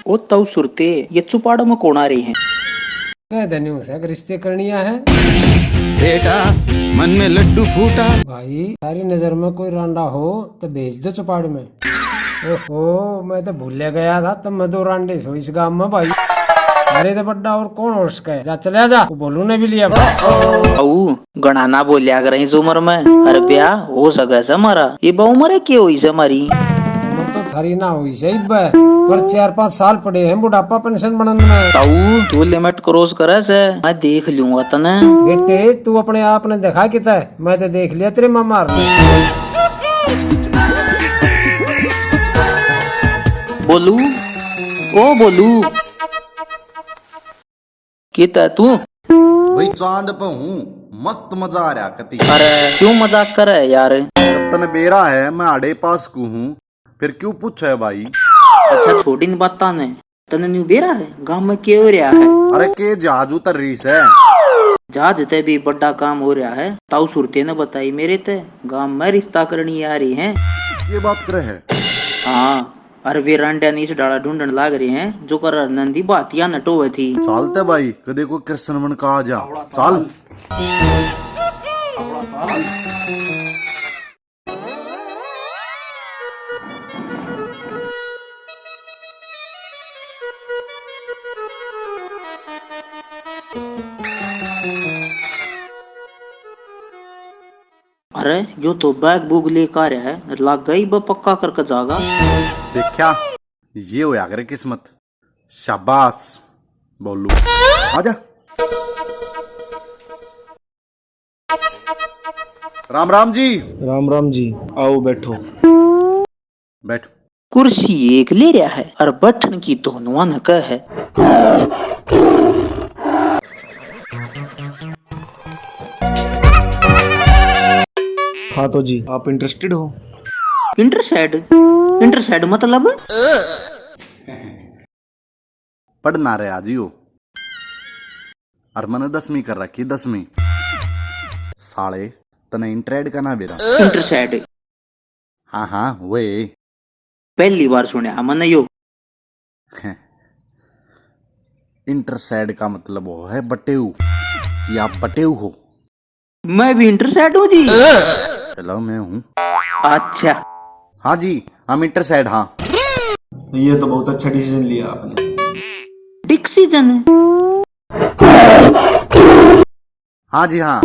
ओ तव सुरते ये चुपाड़ो में कौन आ रही हैं? कह धन्यू से रिश्ते करनिया है बेटा मन में लड्डू फूटा। भाई तारी नजर में कोई रांडा हो तो भेज दो चुपाड़ में। ओहो मैं तो भूल गया था तब मैं दो रांडे सो इस गांव में भाई। अरे तो बड्डा और कौन और उसका है, जा चले जा बोलू ने भी लिया। औ गणाना बोलिया कर इस उम्र में अरे ब्याह हो सके से हमारा ये बहु उम्र है क्यों हुई से हमारी उम्र तो थारी ना हुई सही पर 4-5 साल पड़े हैं बुढ़ापा पेंशन बनने में। ताऊ तू लिमिट क्रॉस करे से मैं देख लूंगा तने। बेटे तू अपने आप ने देखा कितना है, मैं तो देख लिया तेरे मामा बोलू ओ बोलू किता तू भाई चांद पे हूँ, मस्त मजा आ रहा कती। अरे क्यों मजाक करे यार? जब तने बेरा है मैं आड़े पास को हूँ, फिर क्यों पूछा है भाई? अच्छा छोड़ी न बात ने तने न्यू बेरा है गांव में क्या हो रहा है? अरे के जहाज उतर रही है। जहाज ते भी बड़ा काम हो रहा है। ताऊ सुरते ने बताई मेरे ते गांव में रिश्ता करनी आ रही है। ये बात करे है? हाँ अरे वे रांडा नीच डाला ढूंढन लाग रहे हैं जो कर नंदी बातिया नटोवे थी। चालते भाई कदे को कृष्ण बन का आ जा चाल। अरे यो तो बैग बुग लेकर है लाग गई ब पक्का करके जागा। देखा ये होया करे किस्मत। शाबाश बोलू आजा। राम राम जी। राम राम जी, आओ बैठो। बैठ। कुर्सी एक ले रहा है और बैठन की दोनों न कह है। हाँ तो जी आप इंटरेस्टेड हो? इंटरसेड मतलब पढ़ना रहे आज हो। और मैंने 10वीं कर रखी 10वीं। साले तने इंटरेड का ना बेरा। इंटरसेड हाँ हाँ वे पहली बार सुना मैंने यो। इंटरसेड का मतलब वो है बटेऊ कि आप बटेऊ हो। मैं भी इंटरसेड हूँ जी। चलो मैं हूँ। अच्छा हाँ जी हम इंटरसेड। हाँ ये तो बहुत अच्छा डिसीजन लिया आपने। डिक्सीजन हाँ जी हाँ।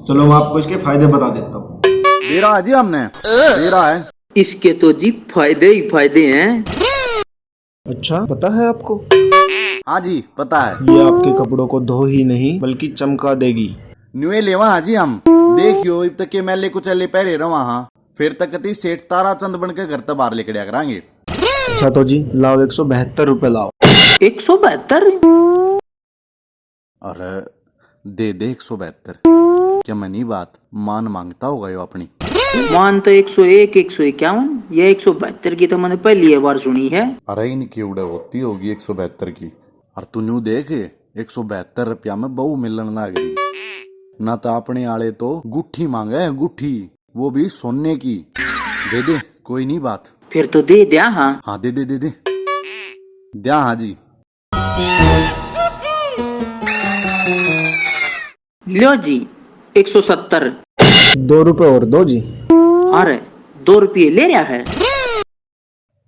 चलो मैं आपको इसके फायदे बता देता हूँ। बेरा है जी हमने बेरा है। इसके तो जी फायदे ही फायदे हैं। अच्छा पता है आपको? हाँ जी पता है। ये आपके कपड़ों को धो ही नहीं बल्कि चमका देगी। न्यूए लेवा हाँ जी हम देखियो अब तक के मैले कुछ ले पहरे रहा हाँ फिर तक कती सेठ तारा चंद बन के घर तक बाहर लेकर करांगे। अच्छा तो जी लाओ 172 रुपए लाओ। 172 और दे 172 क्या मनी बात मान मांगता होगा यो अपनी। मान तो 101 151 ये 172 की तो मैंने पहली बार सुनी है। अरे इनकी उड़े होती होगी 172 की। और तू न्यू देख 172 रुपया में बहु मिलन लग रही ना तो अपने आले तो गुट्ठी मांगे गुट्ठी वो भी सोने की। दे दे कोई नहीं बात। फिर तो दे दिया। हाँ हाँ दे दे दे दे दिया। हाँ जी लो जी 170। 2 रुपए और दो जी। अरे 2 रुपये ले रहा है।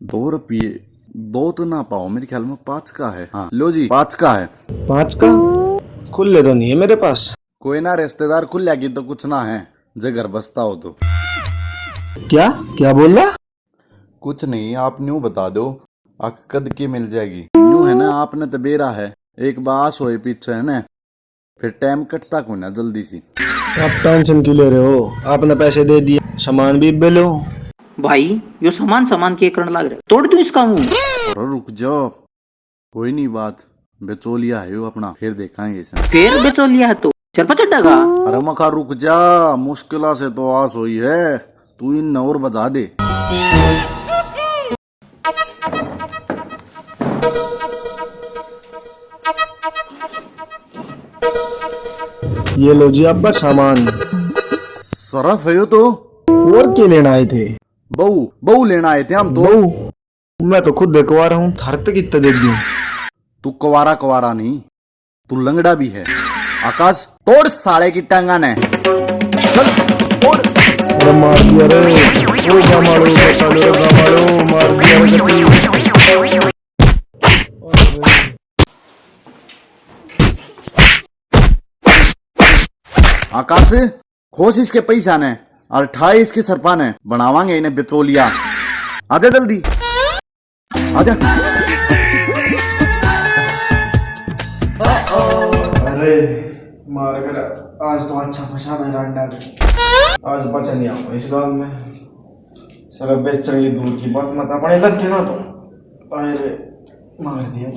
2 रुपये 2 तो ना पाओ मेरे ख्याल में 5 का है। हाँ लो जी 5 का है। 5 का खुले तो नहीं है मेरे पास। कोई ना रिश्तेदार खुल जाएगी तो कुछ ना है जे घर बसता हो तो। क्या क्या बोल रहा? कुछ नहीं आप न्यू बता दो आक कद की मिल जाएगी। न्यू है ना आपने तो बेरा है एक बास होए पीछे है ना फिर टाइम कटता को ना जल्दी सी। आप टेंशन क्यों ले रहे हो? आपने पैसे दे दिए सामान भी बेलो। भाई यो सामान के करण लग रहा है तोड़ दूं इसका मुंह। और रुक जाओ कोई नहीं बात बेचोलिया है यो अपना फिर देखांगे इसे। फिर बेचो लिया है तो चरपा चढ़ेगा। अरे मखा रुक जा मुश्किला से तो आस हुई है तू इन और बजा दे। ये लो जी आपका सामान। सरफ है यो तो। और क्या लेना आए थे? बहू बहू लेना आए थे हम तो। बहू मैं तो खुद देखवा रहा हूँ, थार तक कितना दे दी। तू कुवारा कुवारा नहीं, तू लंगड़ा भी है। आकाश तोड़ साले की टांगा ने, चल तोड़। अरे मार दिया रे, ओ गामाड़ो बचा लो रे गामाड़ो, मार दिया रे गति। आकाश खोस इसके पैसा ने और ठाई इसके सरपा ने, बनावांगे इन्हें बिचौलिया। आजा जल्दी आजा। अरे मार कर, आज तो अच्छा फंसा मेरा अंडा में। आज बचा नहीं आऊंगा इस गांव में। सर बेच रही दूर की बात मत, अपने लग के ना तो। अरे मार दिया।